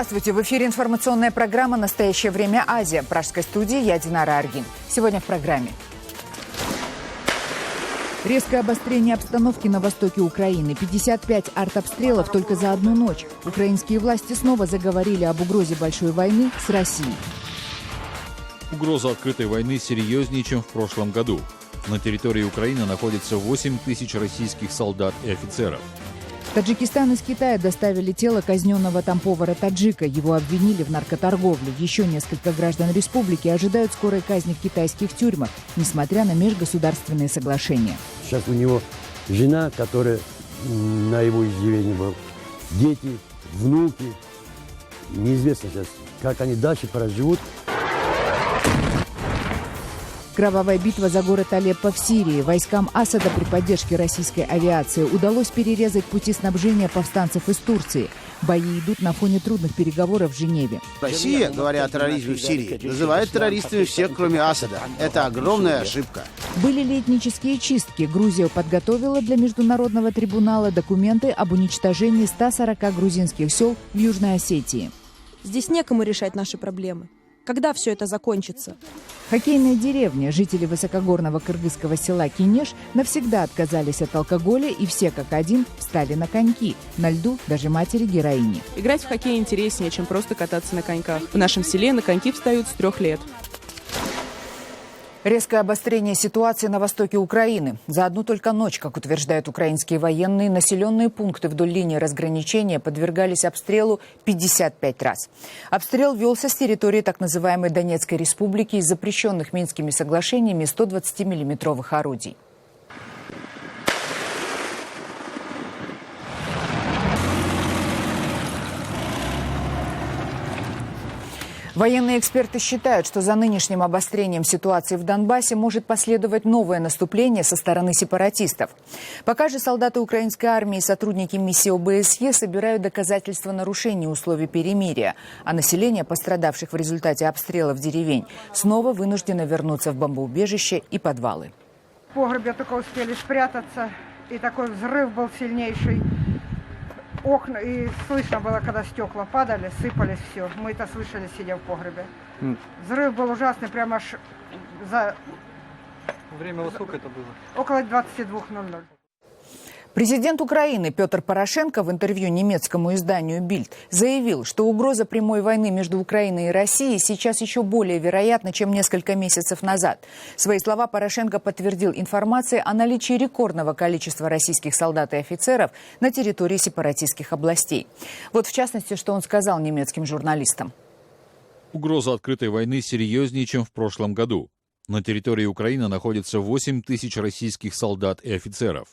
Здравствуйте! В эфире информационная программа «Настоящее время. Азия». В пражской студии я Динара Аргин. Сегодня в программе. Резкое обострение обстановки на востоке Украины. 55 артобстрелов только за одну ночь. Украинские власти снова заговорили об угрозе большой войны с Россией. Угроза открытой войны серьезнее, чем в прошлом году. На территории Украины находится 8 тысяч российских солдат и офицеров. Таджикистан из Китая доставили тело казненного там повара-таджика. Его обвинили в наркоторговле. Еще несколько граждан республики ожидают скорой казни в китайских тюрьмах, несмотря на межгосударственные соглашения. Сейчас у него жена, которая на его иждивении была, дети, внуки. Неизвестно сейчас, как они дальше проживут. Кровавая битва за город Алеппо в Сирии. Войскам Асада при поддержке российской авиации удалось перерезать пути снабжения повстанцев из Турции. Бои идут на фоне трудных переговоров в Женеве. Россия, говоря о терроризме в Сирии, называет террористами всех, кроме Асада. Это огромная ошибка. Были ли этнические чистки? Грузия подготовила для Международного трибунала документы об уничтожении 140 грузинских сел в Южной Осетии. Здесь некому решать наши проблемы. Когда все это закончится? Хоккейная деревня. Жители высокогорного кыргызского села Кинеш навсегда отказались от алкоголя и все как один встали на коньки. На льду даже матери героини. Играть в хоккей интереснее, чем просто кататься на коньках. В нашем селе на коньки встают с 3 лет. Резкое обострение ситуации на востоке Украины. За одну только ночь, как утверждают украинские военные, населенные пункты вдоль линии разграничения подвергались обстрелу 55 раз. Обстрел велся с территории так называемой Донецкой республики из запрещенных Минскими соглашениями 120-миллиметровых орудий. Военные эксперты считают, что за нынешним обострением ситуации в Донбассе может последовать новое наступление со стороны сепаратистов. Пока же солдаты украинской армии и сотрудники миссии ОБСЕ собирают доказательства нарушения условий перемирия, а население, пострадавших в результате обстрелов деревень, снова вынуждено вернуться в бомбоубежище и подвалы. В погребе только успели спрятаться, и такой взрыв был сильнейший. Окна, и слышно было, когда стекла падали, сыпались, все. Мы это слышали, сидя в погребе. Взрыв был ужасный, прямо аж за... Время во сколько это было? Около 22:00. Президент Украины Петр Порошенко в интервью немецкому изданию «Бильд» заявил, что угроза прямой войны между Украиной и Россией сейчас еще более вероятна, чем несколько месяцев назад. Свои слова Порошенко подтвердил информацией о наличии рекордного количества российских солдат и офицеров на территории сепаратистских областей. Вот в частности, что он сказал немецким журналистам. Угроза открытой войны серьезнее, чем в прошлом году. На территории Украины находится 8 тысяч российских солдат и офицеров.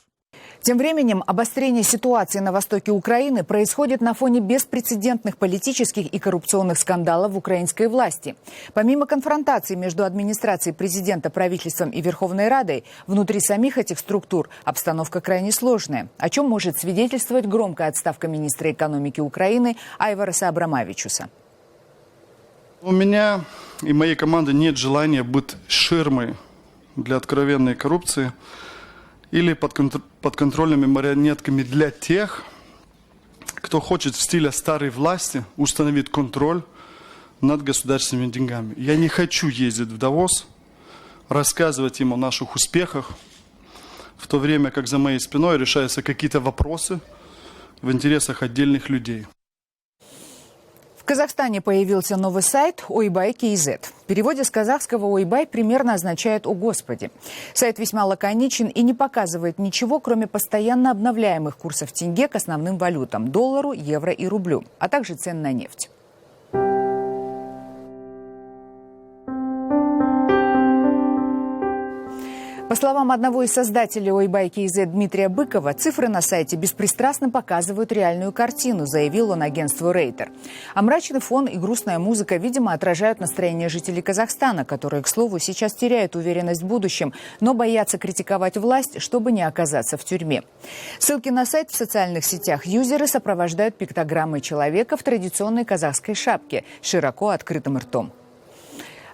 Тем временем обострение ситуации на востоке Украины происходит на фоне беспрецедентных политических и коррупционных скандалов в украинской власти. Помимо конфронтации между администрацией президента, правительством и Верховной Радой, внутри самих этих структур обстановка крайне сложная, о чем может свидетельствовать громкая отставка министра экономики Украины Айвараса Абрамавичуса. У меня и моей команды нет желания быть ширмой для откровенной коррупции или подконтрольными марионетками для тех, кто хочет в стиле старой власти установить контроль над государственными деньгами. Я не хочу ездить в Давос, рассказывать им о наших успехах, в то время как за моей спиной решаются какие-то вопросы в интересах отдельных людей. В Казахстане появился новый сайт Ойбай.кз. В переводе с казахского «Ойбай» примерно означает «О Господи». Сайт весьма лаконичен и не показывает ничего, кроме постоянно обновляемых курсов тенге к основным валютам – доллару, евро и рублю, а также цен на нефть. По словам одного из создателей Ойбай.кз Дмитрия Быкова, цифры на сайте беспристрастно показывают реальную картину, заявил он агентству Рейтер. А мрачный фон и грустная музыка, видимо, отражают настроение жителей Казахстана, которые, к слову, сейчас теряют уверенность в будущем, но боятся критиковать власть, чтобы не оказаться в тюрьме. Ссылки на сайт в социальных сетях юзеры сопровождают пиктограммой человека в традиционной казахской шапке с широко открытым ртом.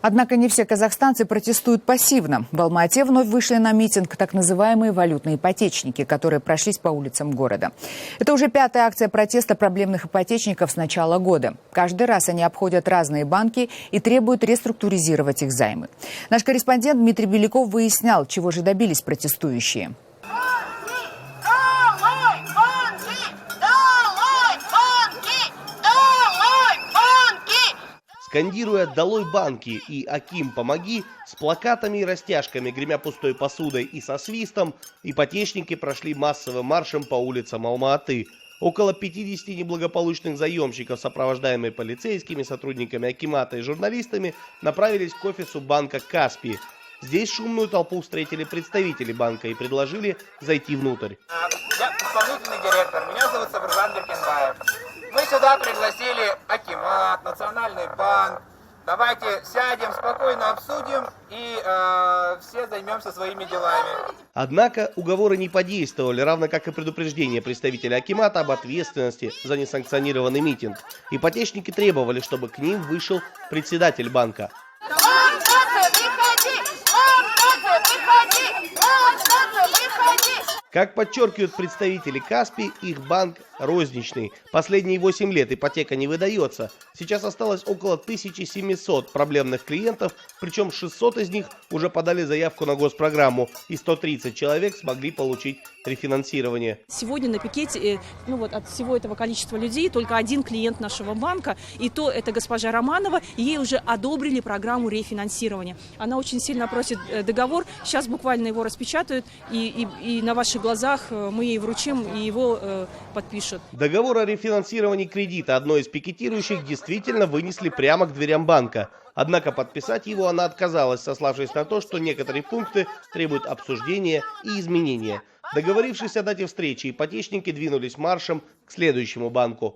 Однако не все казахстанцы протестуют пассивно. В Алма-Ате вновь вышли на митинг так называемые валютные ипотечники, которые прошлись по улицам города. Это уже 5-я акция протеста проблемных ипотечников с начала года. Каждый раз они обходят разные банки и требуют реструктуризировать их займы. Наш корреспондент Дмитрий Беляков выяснял, чего же добились протестующие. Скандируя «Долой банки» и «Аким, помоги», с плакатами и растяжками, гремя пустой посудой и со свистом, ипотечники прошли массовым маршем по улицам Алма-Аты. Около 50 неблагополучных заемщиков, сопровождаемые полицейскими, сотрудниками акимата и журналистами, направились к офису банка «Каспий». Здесь шумную толпу встретили представители банка и предложили зайти внутрь. Я исполнительный директор, меня зовут Сабыржан Беркинбаев. Мы сюда пригласили акимат, Национальный банк. Давайте сядем, спокойно обсудим и все займемся своими делами. Однако уговоры не подействовали, равно как и предупреждение представителя акимата об ответственности за несанкционированный митинг. Ипотечники требовали, чтобы к ним вышел председатель банка. Как подчеркивают представители Каспий, их банк розничный. Последние 8 лет ипотека не выдается. Сейчас осталось около 1700 проблемных клиентов, причем 600 из них уже подали заявку на госпрограмму, и 130 человек смогли получить рефинансирование. Сегодня на пикете, от всего этого количества людей только один клиент нашего банка, и то это госпожа Романова, ей уже одобрили программу рефинансирования. Она очень сильно просит договор, сейчас буквально его распечатают, и на ваших глазах мы ей вручим, и его подпишут. Договор о рефинансировании кредита одной из пикетирующих действительно вынесли прямо к дверям банка. Однако подписать его она отказалась, сославшись на то, что некоторые пункты требуют обсуждения и изменения. Договорившись о дате встречи, ипотечники двинулись маршем к следующему банку.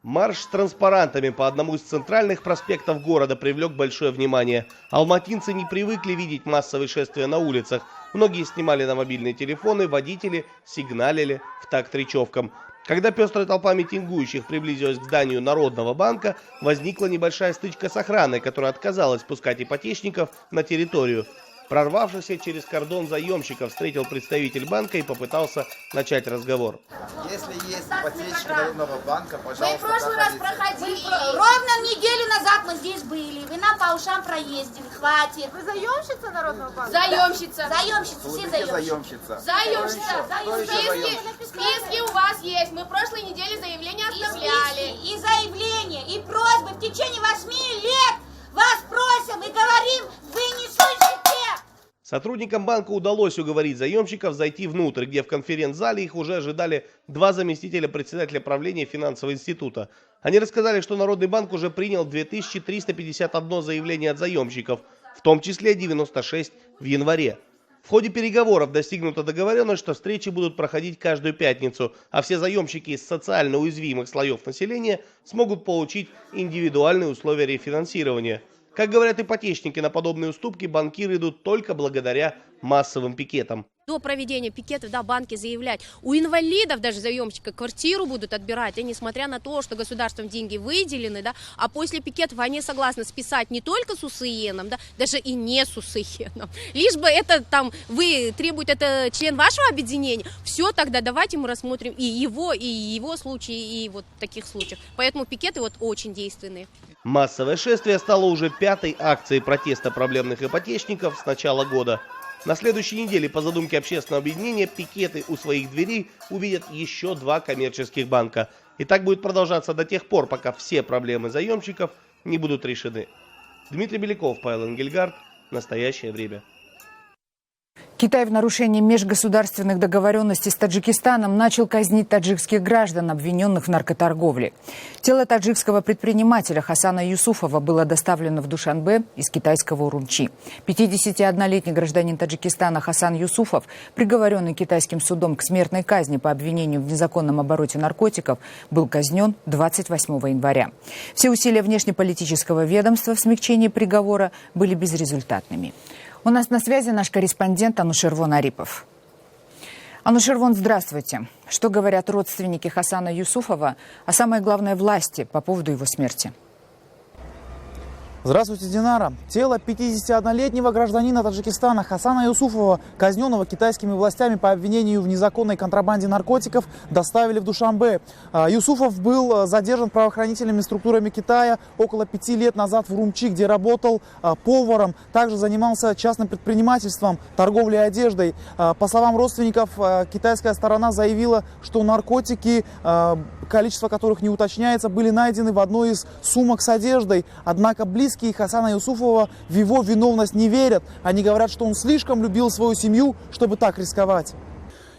Марш с транспарантами по одному из центральных проспектов города привлек большое внимание. Алматинцы не привыкли видеть массовые шествия на улицах. Многие снимали на мобильные телефоны, водители сигналили в такт речевкам. Когда пестрая толпа митингующих приблизилась к зданию Народного банка, возникла небольшая стычка с охраной, которая отказалась пускать ипотечников на территорию. Прорвавшийся через кордон заемщиков встретил представитель банка и попытался начать разговор. Если есть ипотечка Народного банка, пожалуйста, мы в прошлый раз проходили. Ровно неделю назад мы здесь были. Вы нам по ушам проездили. Хватит. Вы заемщица Народного банка? Заемщица. Заемщица. Все заемщица. Заемщица. Списки у вас есть. Мы в прошлой неделе заявление оставляли. И заявления, и просьбы в течение 8 лет вас просим и говорим, вы не слышите. Сотрудникам банка удалось уговорить заемщиков зайти внутрь, где в конференц-зале их уже ожидали 2 заместителя председателя правления финансового института. Они рассказали, что Народный банк уже принял 2351 заявление от заемщиков, в том числе 96 в январе. В ходе переговоров достигнута договоренность, что встречи будут проходить каждую пятницу, а все заемщики из социально уязвимых слоев населения смогут получить индивидуальные условия рефинансирования. Как говорят ипотечники, на подобные уступки банкиры идут только благодаря массовым пикетам. До проведения пикетов, банки заявлять, у инвалидов даже заемщика квартиру будут отбирать, и несмотря на то, что государством деньги выделены, а после пикетов они согласны списать не только с УСИНом, даже и не с УСИНом. Лишь бы это вы требуете, это член вашего объединения, все, тогда давайте мы рассмотрим и его случаи, и вот таких случаев. Поэтому пикеты очень действенные. Массовое шествие стало уже 5-й акцией протеста проблемных ипотечников с начала года. На следующей неделе, по задумке общественного объединения, пикеты у своих дверей увидят еще 2 коммерческих банка. И так будет продолжаться до тех пор, пока все проблемы заемщиков не будут решены. Дмитрий Беляков, Павел Энгельгард. Настоящее время. Китай в нарушении межгосударственных договоренностей с Таджикистаном начал казнить таджикских граждан, обвиненных в наркоторговле. Тело таджикского предпринимателя Хасана Юсуфова было доставлено в Душанбе из китайского Урумчи. 51-летний гражданин Таджикистана Хасан Юсуфов, приговоренный китайским судом к смертной казни по обвинению в незаконном обороте наркотиков, был казнен 28 января. Все усилия внешнеполитического ведомства в смягчении приговора были безрезультатными. У нас на связи наш корреспондент Анушервон Арипов. Анушервон, здравствуйте. Что говорят родственники Хасана Юсуфова, а самое главное власти по поводу его смерти? Здравствуйте, Динара. Тело 51-летнего гражданина Таджикистана Хасана Юсуфова, казненного китайскими властями по обвинению в незаконной контрабанде наркотиков, доставили в Душанбе. Юсуфов был задержан правоохранительными структурами Китая около 5 лет назад в Урумчи, где работал поваром. Также занимался частным предпринимательством, торговлей одеждой. По словам родственников, китайская сторона заявила, что наркотики, количество которых не уточняется, были найдены в одной из сумок с одеждой. Однако близкие Хасана Юсуфова в его виновность не верят. Они говорят, что он слишком любил свою семью, чтобы так рисковать.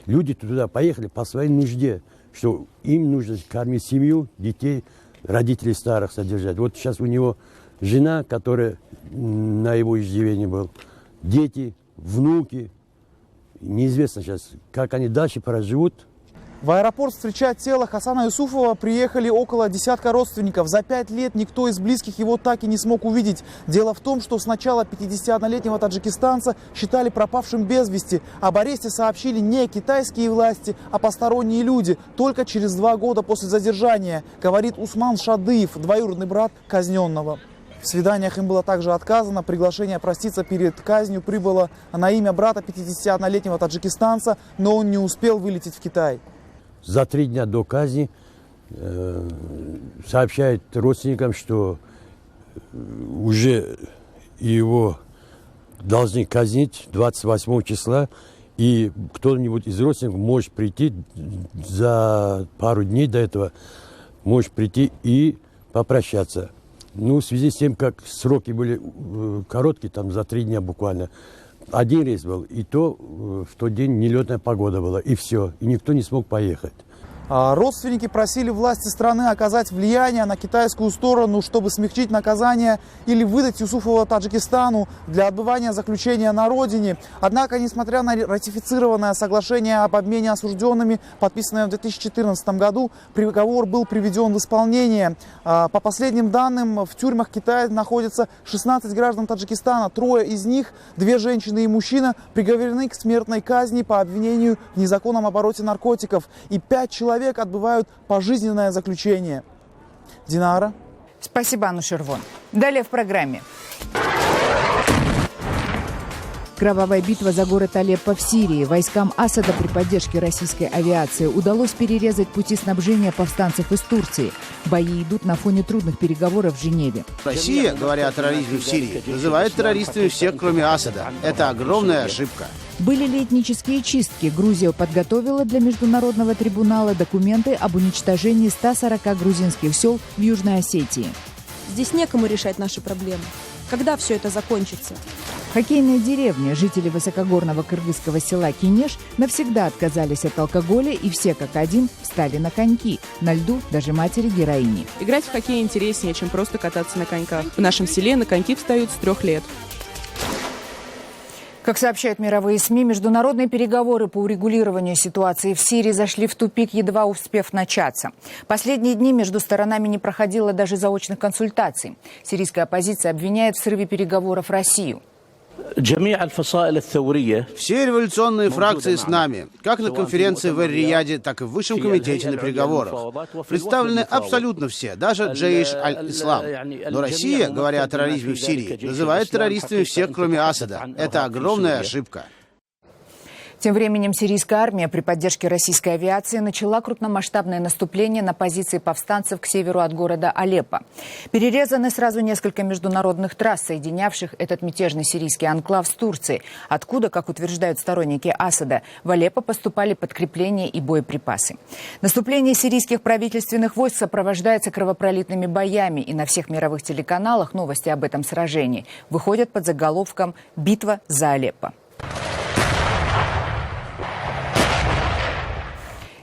Люди туда поехали по своей нужде, что им нужно кормить семью, детей, родителей старых содержать. Вот сейчас у него жена, которая на его иждивении был, дети, внуки. Неизвестно сейчас, как они дальше проживут. В аэропорт встречать тело Хасана Юсуфова приехали около десятка родственников. За 5 лет никто из близких его так и не смог увидеть. Дело в том, что сначала 51-летнего таджикистанца считали пропавшим без вести. Об аресте сообщили не китайские власти, а посторонние люди. Только через 2 года после задержания, говорит Усман Шадыев, двоюродный брат казненного. В свиданиях им было также отказано. Приглашение проститься перед казнью прибыло на имя брата 51-летнего таджикистанца, но он не успел вылететь в Китай. За 3 дня до казни сообщает родственникам, что уже его должны казнить 28 числа, и кто-нибудь из родственников может прийти за пару дней до этого, может прийти и попрощаться. Ну, в связи с тем, как сроки были короткие, там за 3 дня буквально, 1 рейс был, и то в тот день нелетная погода была, и все, и никто не смог поехать. Родственники просили власти страны оказать влияние на китайскую сторону, чтобы смягчить наказание или выдать Юсуфова Таджикистану для отбывания заключения на родине. Однако, несмотря на ратифицированное соглашение об обмене осужденными, подписанное в 2014 году, приговор был приведен в исполнение. По последним данным, в тюрьмах Китая находятся 16 граждан Таджикистана. 3 из них, 2 женщины и мужчина, приговорены к смертной казни по обвинению в незаконном обороте наркотиков. И 5 человек отбывают пожизненное заключение. Динара. Спасибо, Анушервон. Далее в программе. Кровавая битва за город Алеппо в Сирии. Войскам Асада при поддержке российской авиации удалось перерезать пути снабжения повстанцев из Турции. Бои идут на фоне трудных переговоров в Женеве. Россия, говоря о терроризме в Сирии, называет террористами всех, кроме Асада. Это огромная ошибка. Были ли этнические чистки? Грузия подготовила для Международного трибунала документы об уничтожении 140 грузинских сел в Южной Осетии. Здесь некому решать наши проблемы. Когда все это закончится? Хоккейные деревни, жители высокогорного кыргызского села Кинеш, навсегда отказались от алкоголя и все как один встали на коньки. На льду даже матери героини. Играть в хоккей интереснее, чем просто кататься на коньках. В нашем селе на коньки встают с 3 лет. Как сообщают мировые СМИ, международные переговоры по урегулированию ситуации в Сирии зашли в тупик, едва успев начаться. Последние дни между сторонами не проходило даже заочных консультаций. Сирийская оппозиция обвиняет в срыве переговоров Россию. Все революционные фракции с нами, как на конференции в Эр-Рияде, так и в Высшем комитете на переговорах. Представлены абсолютно все, даже Джейш аль-Ислам. Но Россия, говоря о терроризме в Сирии, называет террористами всех, кроме Асада. Это огромная ошибка. Тем временем сирийская армия при поддержке российской авиации начала крупномасштабное наступление на позиции повстанцев к северу от города Алеппо. Перерезаны сразу несколько международных трасс, соединявших этот мятежный сирийский анклав с Турцией, откуда, как утверждают сторонники Асада, в Алеппо поступали подкрепления и боеприпасы. Наступление сирийских правительственных войск сопровождается кровопролитными боями, и на всех мировых телеканалах новости об этом сражении выходят под заголовком «Битва за Алеппо».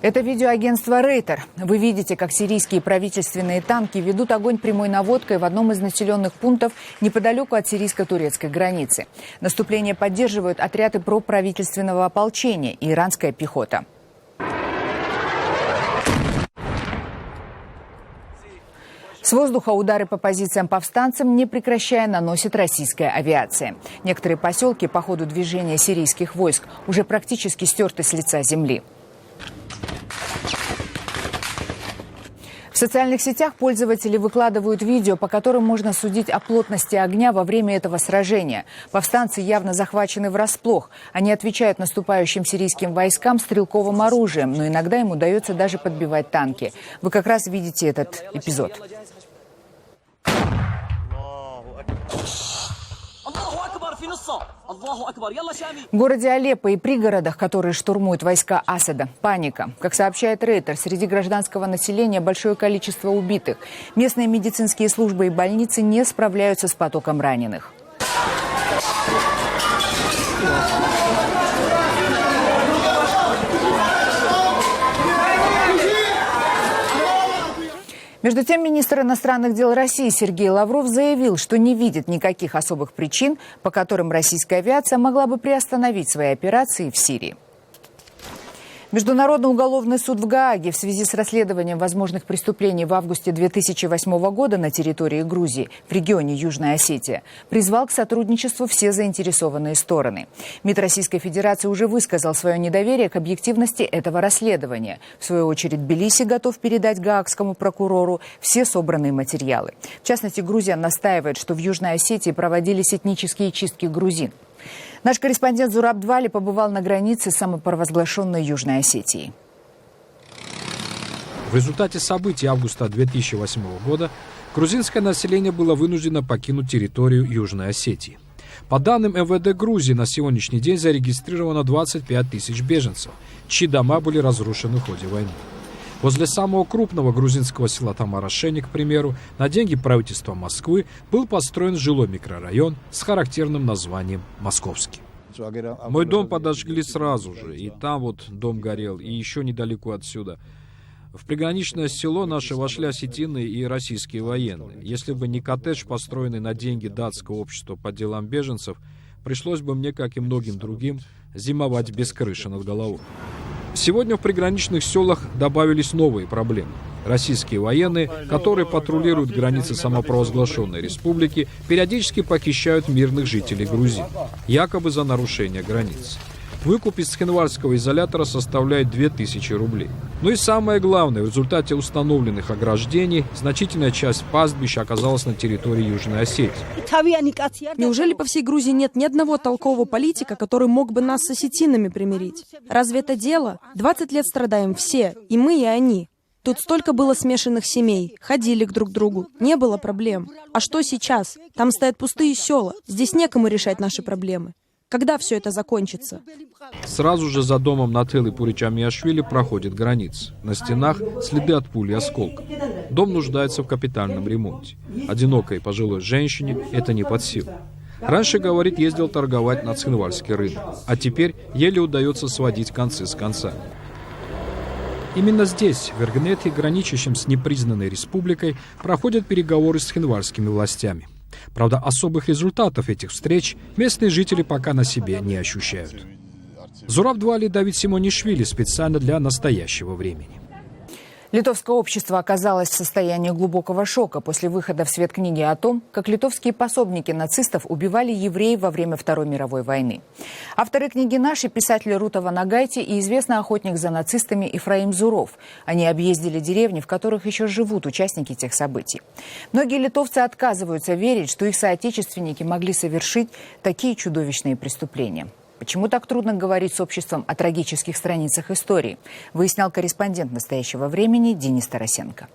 Это видео агентства Рейтер. Вы видите, как сирийские правительственные танки ведут огонь прямой наводкой в одном из населенных пунктов неподалеку от сирийско-турецкой границы. Наступление поддерживают отряды проправительственного ополчения и иранская пехота. С воздуха удары по позициям повстанцам, не прекращая, наносит российская авиация. Некоторые поселки по ходу движения сирийских войск уже практически стерты с лица земли. В социальных сетях пользователи выкладывают видео, по которым можно судить о плотности огня во время этого сражения. Повстанцы явно захвачены врасплох. Они отвечают наступающим сирийским войскам стрелковым оружием, но иногда им удается даже подбивать танки. Вы как раз видите этот эпизод. В городе Алеппо и пригородах, которые штурмуют войска Асада, паника. Как сообщает Рейтер, среди гражданского населения большое количество убитых. Местные медицинские службы и больницы не справляются с потоком раненых. Между тем, министр иностранных дел России Сергей Лавров заявил, что не видит никаких особых причин, по которым российская авиация могла бы приостановить свои операции в Сирии. Международный уголовный суд в Гааге в связи с расследованием возможных преступлений в августе 2008 года на территории Грузии, в регионе Южная Осетия, призвал к сотрудничеству все заинтересованные стороны. МИД Российской Федерации уже высказал свое недоверие к объективности этого расследования. В свою очередь, Тбилиси готов передать гаагскому прокурору все собранные материалы. В частности, Грузия настаивает, что в Южной Осетии проводились этнические чистки грузин. Наш корреспондент Зураб Двали побывал на границе с самопровозглашенной Южной Осетией. В результате событий августа 2008 года грузинское население было вынуждено покинуть территорию Южной Осетии. По данным МВД Грузии, на сегодняшний день зарегистрировано 25 тысяч беженцев, чьи дома были разрушены в ходе войны. Возле самого крупного грузинского села Тамарашени, к примеру, на деньги правительства Москвы был построен жилой микрорайон с характерным названием «Московский». Мой дом подожгли сразу же, и там вот дом горел, и еще недалеко отсюда. В приграничное село наше вошли осетины и российские военные. Если бы не коттедж, построенный на деньги датского общества по делам беженцев, пришлось бы мне, как и многим другим, зимовать без крыши над головой. Сегодня в приграничных селах добавились новые проблемы. Российские военные, которые патрулируют границы самопровозглашенной республики, периодически похищают мирных жителей Грузии, якобы за нарушение границ. Выкуп из Цхинвальского изолятора составляет 2000 рублей. Ну и самое главное, в результате установленных ограждений значительная часть пастбища оказалась на территории Южной Осетии. Неужели по всей Грузии нет ни одного толкового политика, который мог бы нас с осетинами примирить? Разве это дело? 20 лет страдаем все, и мы, и они. Тут столько было смешанных семей, ходили друг к другу, не было проблем. А что сейчас? Там стоят пустые села, здесь некому решать наши проблемы. Когда все это закончится? Сразу же за домом Нателлы Пуричамиашвили проходит граница. На стенах следы от пули и осколков. Дом нуждается в капитальном ремонте. Одинокой пожилой женщине это не под силу. Раньше, говорит, ездил торговать на Цхинвальский рынок, а теперь еле удается сводить концы с концами. Именно здесь, в Эргнете, граничащем с непризнанной республикой, проходят переговоры с цхинвальскими властями. Правда, особых результатов этих встреч местные жители пока на себе не ощущают. Зураб Двали, Давид Симонишвили, специально для настоящего времени. Литовское общество оказалось в состоянии глубокого шока после выхода в свет книги о том, как литовские пособники нацистов убивали евреев во время Второй мировой войны. Авторы книги наши – писатель Рута Ванагайте и известный охотник за нацистами Ефраим Зуров. Они объездили деревни, в которых еще живут участники тех событий. Многие литовцы отказываются верить, что их соотечественники могли совершить такие чудовищные преступления. Почему так трудно говорить с обществом о трагических страницах истории, выяснял корреспондент «Настоящего времени» Денис Тарасенко.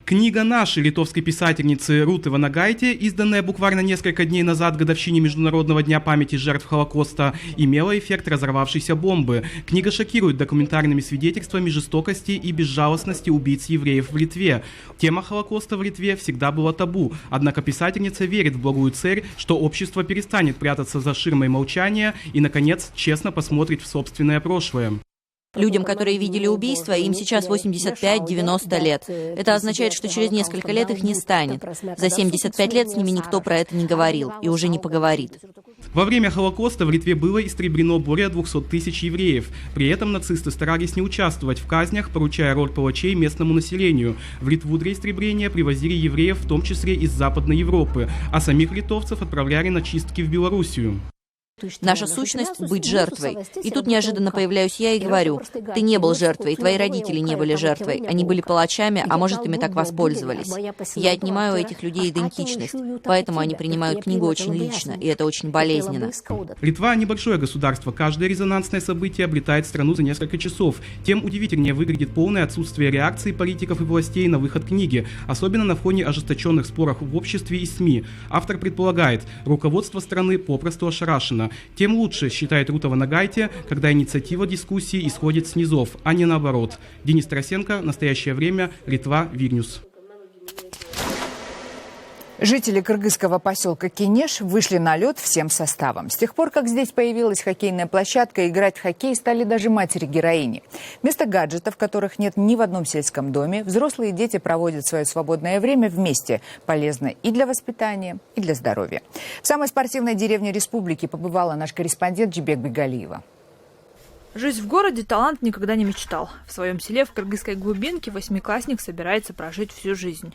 Книга нашей литовской писательницы Руты Ванагайте, изданная буквально несколько дней назад к годовщине Международного дня памяти жертв Холокоста, имела эффект разорвавшейся бомбы. Книга шокирует документарными свидетельствами жестокости и безжалостности убийц евреев в Литве. Тема Холокоста в Литве всегда была табу, однако писательница верит в благую цель, что общество перестанет прятаться за ширмой молчания и, наконец, честно посмотрит в собственное прошлое. Людям, которые видели убийство, им сейчас 85-90 лет. Это означает, что через несколько лет их не станет. За 75 лет с ними никто про это не говорил и уже не поговорит. Во время Холокоста в Литве было истреблено более 200 тысяч евреев. При этом нацисты старались не участвовать в казнях, поручая роль палачей местному населению. В Литву для истребления привозили евреев, в том числе из Западной Европы, а самих литовцев отправляли на чистки в Белоруссию. Наша сущность — быть жертвой. И тут неожиданно появляюсь я и говорю: ты не был жертвой, и твои родители не были жертвой. Они были палачами, а может, ими так воспользовались. Я отнимаю у этих людей идентичность, поэтому они принимают книгу очень лично, и это очень болезненно. Литва — небольшое государство. Каждое резонансное событие облетает страну за несколько часов. Тем удивительнее выглядит полное отсутствие реакции политиков и властей на выход книги, особенно на фоне ожесточенных споров в обществе и СМИ. Автор предполагает, руководство страны попросту ошарашено. Тем лучше, считает Рута Ванагайте, когда инициатива дискуссии исходит с низов, а не наоборот. Денис Тарасенко, «Настоящее время», Литва, Вильнюс. Жители кыргызского поселка Кенеш вышли на лед всем составом. С тех пор, как здесь появилась хоккейная площадка, играть в хоккей стали даже матери-героини. Вместо гаджетов, которых нет ни в одном сельском доме, взрослые и дети проводят свое свободное время вместе. Полезно и для воспитания, и для здоровья. В самой спортивной деревне республики побывала наш корреспондент Джибек Бегалиева. Жить в городе талант никогда не мечтал. В своем селе в кыргызской глубинке восьмиклассник собирается прожить всю жизнь.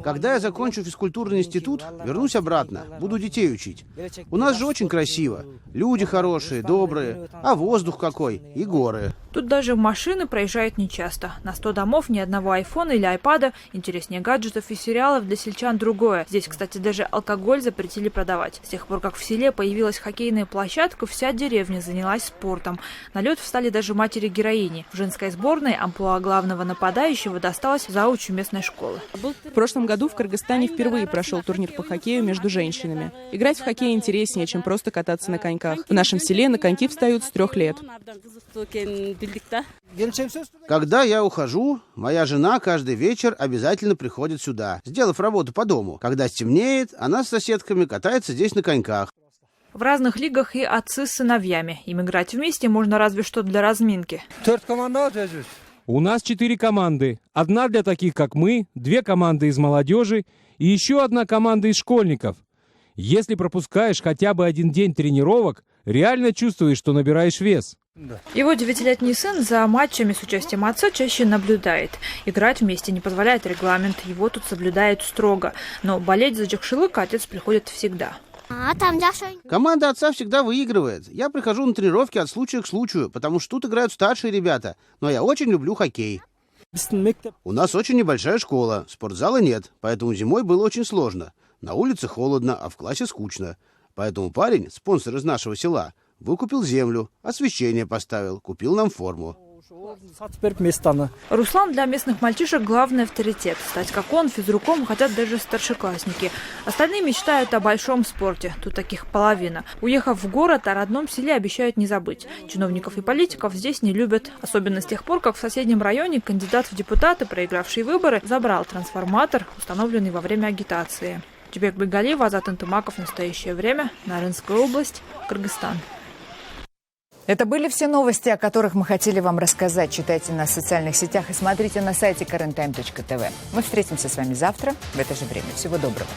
Когда я закончу физкультурный институт, вернусь обратно, буду детей учить. У нас же очень красиво. Люди хорошие, добрые, а воздух какой, и горы. Тут даже машины проезжают нечасто. На 100 домов ни одного айфона или айпада, интереснее гаджетов и сериалов для сельчан другое. Здесь, кстати, даже алкоголь запретили продавать. С тех пор, как в селе появилась хоккейная площадка, вся деревня занялась спортом. На лед встали даже матери-героини. В женской сборной амплуа главного нападающего досталось заучу местной школы. В прошлом году в Кыргызстане впервые прошел турнир по хоккею между женщинами. Играть в хоккей интереснее, чем просто кататься на коньках. В нашем селе на коньки встают с 3 лет. Когда я ухожу, моя жена каждый вечер обязательно приходит сюда, сделав работу по дому. Когда стемнеет, она с соседками катается здесь на коньках. В разных лигах и отцы с сыновьями. Им играть вместе можно разве что для разминки. У нас 4 команды. Одна для таких, как мы, 2 команды из молодежи и еще одна команда из школьников. Если пропускаешь хотя бы один день тренировок, реально чувствуешь, что набираешь вес. Его 9-летний сын за матчами с участием отца чаще наблюдает. Играть вместе не позволяет регламент, его тут соблюдают строго. Но болеть за Джакшилыка отец приходит всегда. Команда отца всегда выигрывает. Я прихожу на тренировки от случая к случаю, потому что тут играют старшие ребята. Но я очень люблю хоккей. У нас очень небольшая школа, спортзала нет, поэтому зимой было очень сложно. На улице холодно, а в классе скучно. Поэтому парень, спонсор из нашего села, выкупил землю, освещение поставил, купил нам форму. Руслан для местных мальчишек главный авторитет. Стать как он физруком хотят даже старшеклассники. Остальные мечтают о большом спорте. Тут таких половина. Уехав в город, о родном селе обещают не забыть. Чиновников и политиков здесь не любят. Особенно с тех пор, как в соседнем районе кандидат в депутаты, проигравший выборы, забрал трансформатор, установленный во время агитации. Джибек Бегалиева, Азат Антымаков, «Настоящее время», Нарынская область, Кыргызстан. Это были все новости, о которых мы хотели вам рассказать. Читайте нас в социальных сетях и смотрите на сайте currenttime.tv. Мы встретимся с вами завтра в это же время. Всего доброго.